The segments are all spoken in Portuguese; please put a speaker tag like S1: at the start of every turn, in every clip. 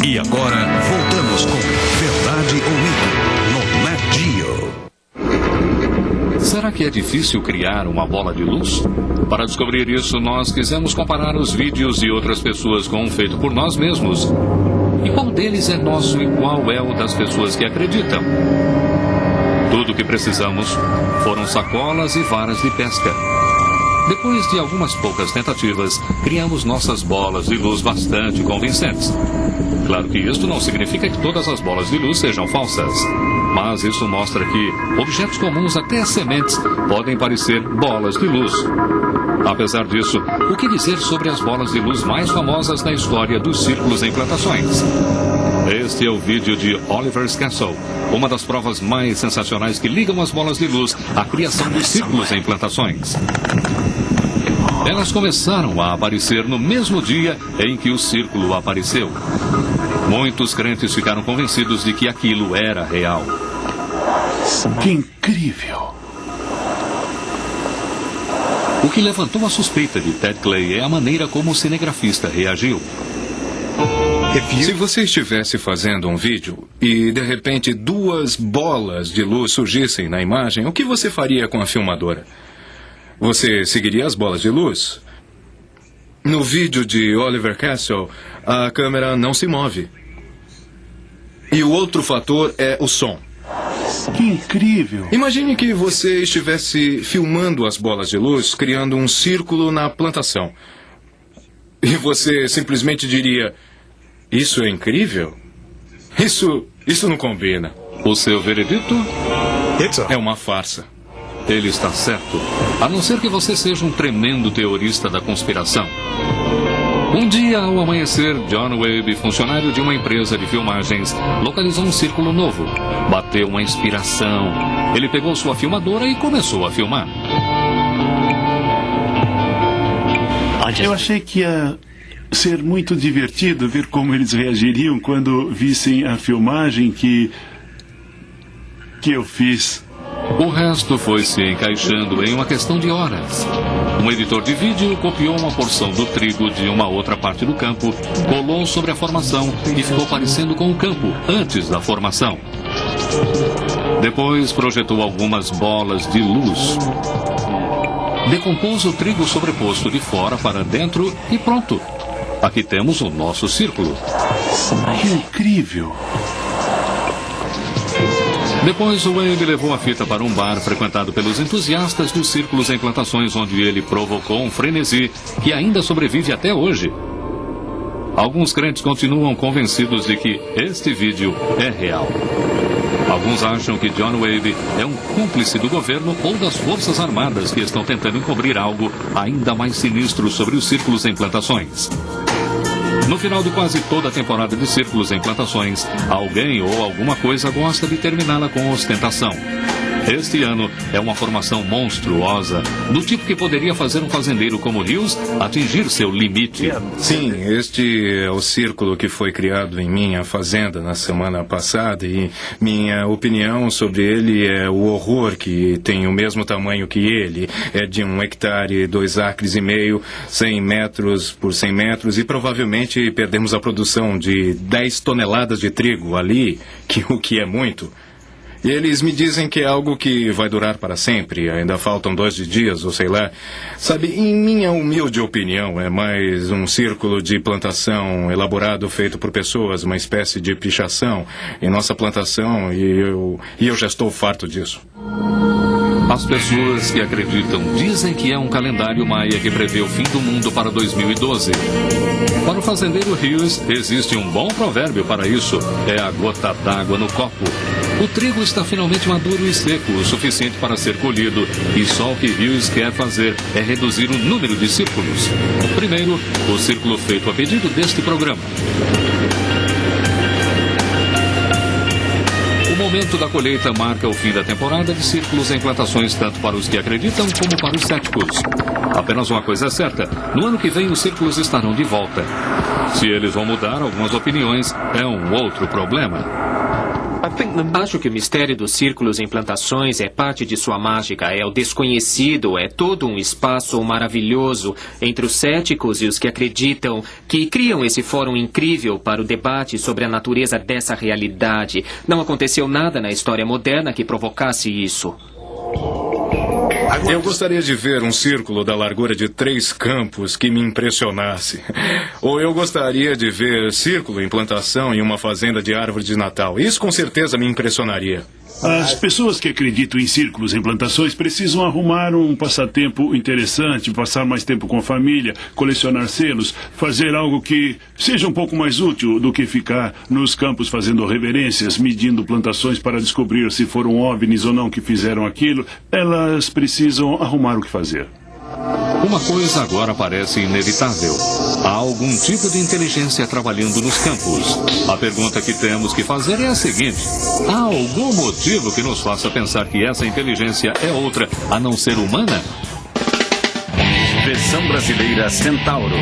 S1: E agora, voltamos com Verdade ou Mito, no Nat Geo.
S2: Será que é difícil criar uma bola de luz? Para descobrir isso, nós quisemos comparar os vídeos de outras pessoas com um feito por nós mesmos. E qual deles é nosso e qual é o das pessoas que acreditam? Tudo o que precisamos foram sacolas e varas de pesca. Depois de algumas poucas tentativas, criamos nossas bolas de luz bastante convincentes. Claro que isto não significa que todas as bolas de luz sejam falsas. Mas isso mostra que objetos comuns, até sementes, podem parecer bolas de luz. Apesar disso, o que dizer sobre as bolas de luz mais famosas na história dos círculos em plantações? Este é o vídeo de Oliver's Castle, uma das provas mais sensacionais que ligam as bolas de luz à criação dos círculos em plantações. Elas começaram a aparecer no mesmo dia em que o círculo apareceu. Muitos crentes ficaram convencidos de que aquilo era real.
S3: Que incrível!
S2: O que levantou a suspeita de Ted Clay é a maneira como o cinegrafista reagiu.
S4: Se você estivesse fazendo um vídeo e, de repente, 2 bolas de luz surgissem na imagem, o que você faria com a filmadora? Você seguiria as bolas de luz? No vídeo de Oliver Castle, a câmera não se move. E o outro fator é o som.
S3: Que incrível!
S4: Imagine que você estivesse filmando as bolas de luz, criando um círculo na plantação. E você simplesmente diria: isso é incrível? Isso não combina.
S2: O seu veredito?
S4: É uma farsa.
S2: Ele está certo, a não ser que você seja um tremendo teorista da conspiração. Um dia, ao amanhecer, John Webb, funcionário de uma empresa de filmagens, localizou um círculo novo. Bateu uma inspiração. Ele pegou sua filmadora e começou a filmar.
S3: Eu achei que ia ser muito divertido ver como eles reagiriam quando vissem a filmagem que eu fiz.
S2: O resto foi se encaixando em uma questão de horas. Um editor de vídeo copiou uma porção do trigo de uma outra parte do campo, colou sobre a formação e ficou parecendo com o campo antes da formação. Depois projetou algumas bolas de luz. Decompôs o trigo sobreposto de fora para dentro e pronto. Aqui temos o nosso círculo.
S3: Que incrível!
S2: Depois, o Webb levou a fita para um bar frequentado pelos entusiastas dos círculos em plantações, onde ele provocou um frenesi que ainda sobrevive até hoje. Alguns crentes continuam convencidos de que este vídeo é real. Alguns acham que John Webb é um cúmplice do governo ou das forças armadas que estão tentando encobrir algo ainda mais sinistro sobre os círculos em plantações. No final de quase toda a temporada de círculos em plantações, alguém ou alguma coisa gosta de terminá-la com ostentação. Este ano é uma formação monstruosa, do tipo que poderia fazer um fazendeiro como Hughes atingir seu limite.
S4: Sim, este é o círculo que foi criado em minha fazenda na semana passada e minha opinião sobre ele é o horror que tem o mesmo tamanho que ele. É de 1 hectare, 2,5 acres, 100 metros por 100 metros e provavelmente perdemos a produção de 10 toneladas de trigo ali, o que é muito. E eles me dizem que é algo que vai durar para sempre. Ainda faltam 2 dias, ou sei lá. Sabe, em minha humilde opinião, é mais um círculo de plantação elaborado, feito por pessoas, uma espécie de pichação em nossa plantação, e eu já estou farto disso.
S2: As pessoas que acreditam dizem que é um calendário maia que prevê o fim do mundo para 2012. Para o fazendeiro Hughes, existe um bom provérbio para isso. É a gota d'água no copo. O trigo está finalmente maduro e seco o suficiente para ser colhido, e só o que Hughes quer fazer é reduzir o número de círculos. Primeiro, o círculo feito a pedido deste programa. O momento da colheita marca o fim da temporada de círculos em plantações, tanto para os que acreditam como para os céticos. Apenas uma coisa é certa: no ano que vem os círculos estarão de volta. Se eles vão mudar algumas opiniões, é um outro problema.
S5: Acho que o mistério dos círculos em plantações é parte de sua mágica, é o desconhecido, é todo um espaço maravilhoso entre os céticos e os que acreditam, que criam esse fórum incrível para o debate sobre a natureza dessa realidade. Não aconteceu nada na história moderna que provocasse isso.
S4: Eu gostaria de ver um círculo da largura de 3 campos que me impressionasse. Ou eu gostaria de ver círculo em plantação em uma fazenda de árvore de Natal. Isso com certeza me impressionaria.
S3: As pessoas que acreditam em círculos em plantações precisam arrumar um passatempo interessante, passar mais tempo com a família, colecionar selos, fazer algo que seja um pouco mais útil do que ficar nos campos fazendo reverências, medindo plantações para descobrir se foram OVNIs ou não que fizeram aquilo. Elas precisam arrumar o que fazer.
S2: Uma coisa agora parece inevitável. Há algum tipo de inteligência trabalhando nos campos. A pergunta que temos que fazer é a seguinte: há algum motivo que nos faça pensar que essa inteligência é outra, a não ser humana?
S1: Versão brasileira Centauro.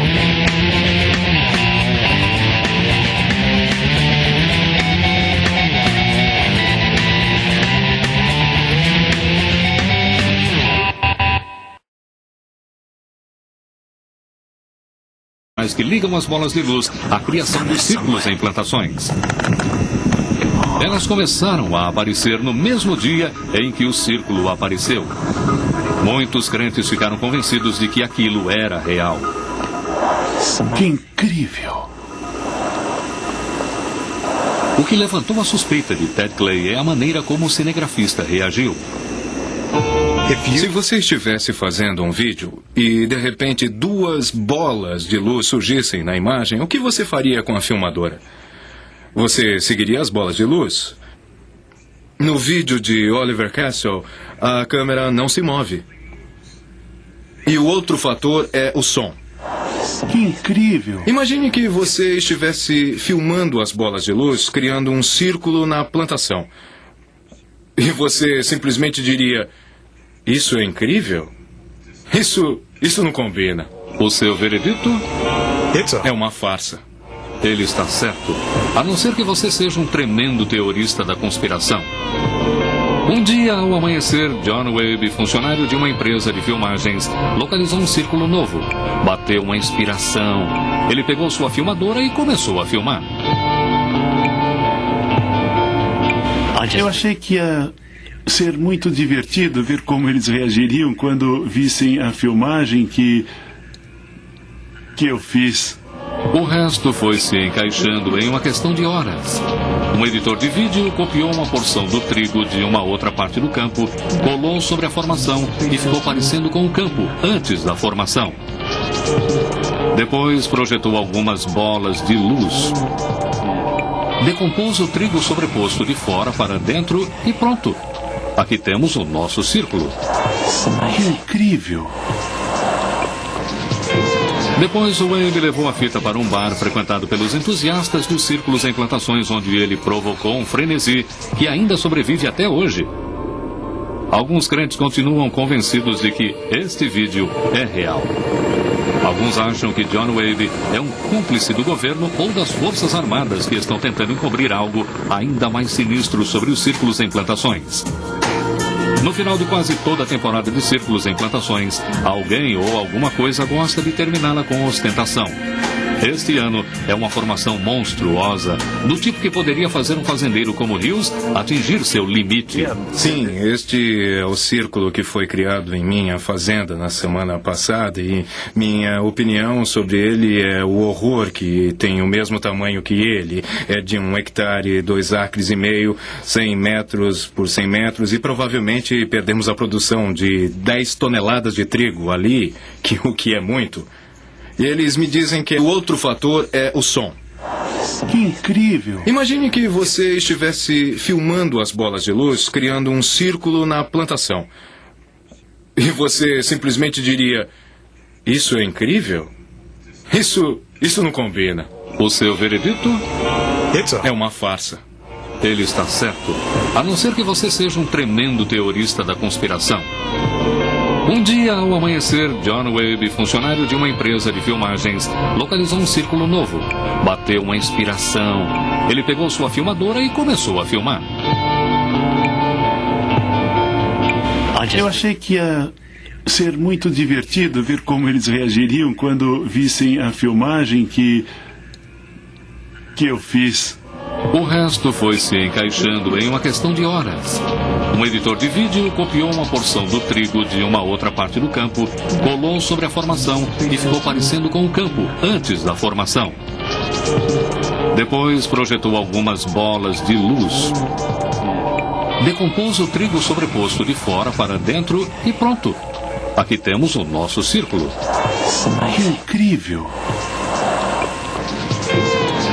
S2: Que ligam as bolas de luz à criação dos círculos em plantações. Elas começaram a aparecer no mesmo dia em que o círculo apareceu. Muitos crentes ficaram convencidos de que aquilo era real.
S3: Que incrível!
S2: O que levantou a suspeita de Ted Clay é a maneira como o cinegrafista reagiu.
S4: Se você estivesse fazendo um vídeo e, de repente, 2 bolas de luz surgissem na imagem, o que você faria com a filmadora? Você seguiria as bolas de luz? No vídeo de Oliver Castle, a câmera não se move. E o outro fator é o som.
S3: Que incrível!
S4: Imagine que você estivesse filmando as bolas de luz, criando um círculo na plantação. E você simplesmente diria: isso é incrível? Isso não combina.
S2: O seu veredito?
S4: É uma farsa.
S2: Ele está certo. A não ser que você seja um tremendo teorista da conspiração. Um dia, ao amanhecer, John Webb, funcionário de uma empresa de filmagens, localizou um círculo novo. Bateu uma inspiração. Ele pegou sua filmadora e começou a filmar.
S3: Eu achei que ia ser muito divertido ver como eles reagiriam quando vissem a filmagem que eu fiz.
S2: O resto foi se encaixando em uma questão de horas. Um editor de vídeo copiou uma porção do trigo de uma outra parte do campo, colou sobre a formação e ficou parecendo com o campo antes da formação. Depois projetou algumas bolas de luz. Decompôs o trigo sobreposto de fora para dentro e pronto. Aqui temos o nosso círculo.
S3: Que incrível!
S2: Depois, o Webb levou a fita para um bar frequentado pelos entusiastas dos círculos em plantações, onde ele provocou um frenesi que ainda sobrevive até hoje. Alguns crentes continuam convencidos de que este vídeo é real. Alguns acham que John Webb é um cúmplice do governo ou das forças armadas que estão tentando encobrir algo ainda mais sinistro sobre os círculos em plantações. No final de quase toda a temporada de círculos em plantações, alguém ou alguma coisa gosta de terminá-la com ostentação. Este ano é uma formação monstruosa, do tipo que poderia fazer um fazendeiro como Hughes atingir seu limite.
S4: Sim, este é o círculo que foi criado em minha fazenda na semana passada e minha opinião sobre ele é o horror que tem o mesmo tamanho que ele. É de 1 hectare, 2,5 acres, 100 metros por 100 metros e provavelmente perdemos a produção de 10 toneladas de trigo ali, o que é muito. E eles me dizem que o outro fator é o som.
S3: Que incrível!
S4: Imagine que você estivesse filmando as bolas de luz, criando um círculo na plantação. E você simplesmente diria: isso é incrível? Isso não combina.
S2: O seu veredito?
S4: É uma farsa.
S2: Ele está certo. A não ser que você seja um tremendo teorista da conspiração. Um dia, ao amanhecer, John Webb, funcionário de uma empresa de filmagens, localizou um círculo novo. Bateu uma inspiração. Ele pegou sua filmadora e começou a filmar.
S3: Eu achei que ia ser muito divertido ver como eles reagiriam quando vissem a filmagem que eu fiz.
S2: O resto foi se encaixando em uma questão de horas. Um editor de vídeo copiou uma porção do trigo de uma outra parte do campo, colou sobre a formação e ficou parecendo com o campo antes da formação. Depois projetou algumas bolas de luz. Decompôs o trigo sobreposto de fora para dentro e pronto. Aqui temos o nosso círculo.
S3: Que incrível!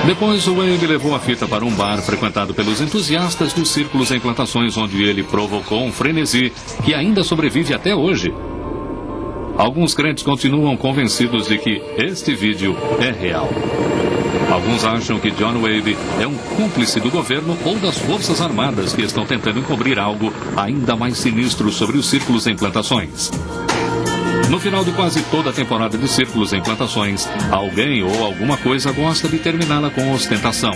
S2: Depois, o Webb levou a fita para um bar frequentado pelos entusiastas dos círculos em plantações, onde ele provocou um frenesi que ainda sobrevive até hoje. Alguns crentes continuam convencidos de que este vídeo é real. Alguns acham que John Webb é um cúmplice do governo ou das forças armadas que estão tentando encobrir algo ainda mais sinistro sobre os círculos em plantações. No final de quase toda a temporada de círculos em plantações, alguém ou alguma coisa gosta de terminá-la com ostentação.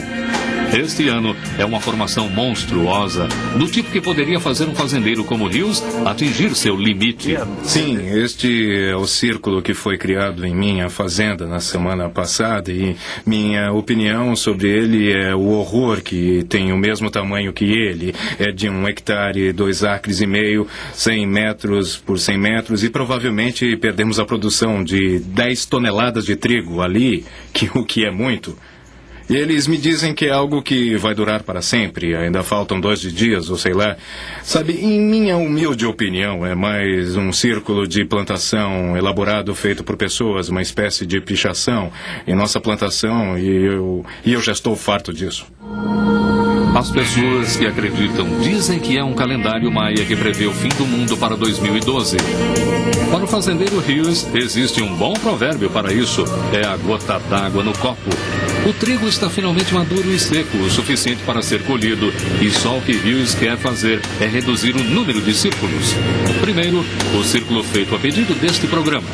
S2: Este ano é uma formação monstruosa, do tipo que poderia fazer um fazendeiro como Hughes atingir seu limite.
S4: Sim, este é o círculo que foi criado em minha fazenda na semana passada e minha opinião sobre ele é o horror que tem o mesmo tamanho que ele. É de 1 hectare, 2,5 acres, 100 metros por 100 metros e provavelmente perdemos a produção de 10 toneladas de trigo ali, o que é muito. E eles me dizem que é algo que vai durar para sempre, ainda faltam 2 dias, ou sei lá. Sabe, em minha humilde opinião, é mais um círculo de plantação elaborado, feito por pessoas, uma espécie de pichação em nossa plantação, e eu já estou farto disso.
S2: As pessoas que acreditam dizem que é um calendário maia que prevê o fim do mundo para 2012. Para o fazendeiro Hughes, existe um bom provérbio para isso. É a gota d'água no copo. O trigo está finalmente maduro e seco o suficiente para ser colhido, e só o que Hughes quer fazer é reduzir o número de círculos. Primeiro, o círculo feito a pedido deste programa.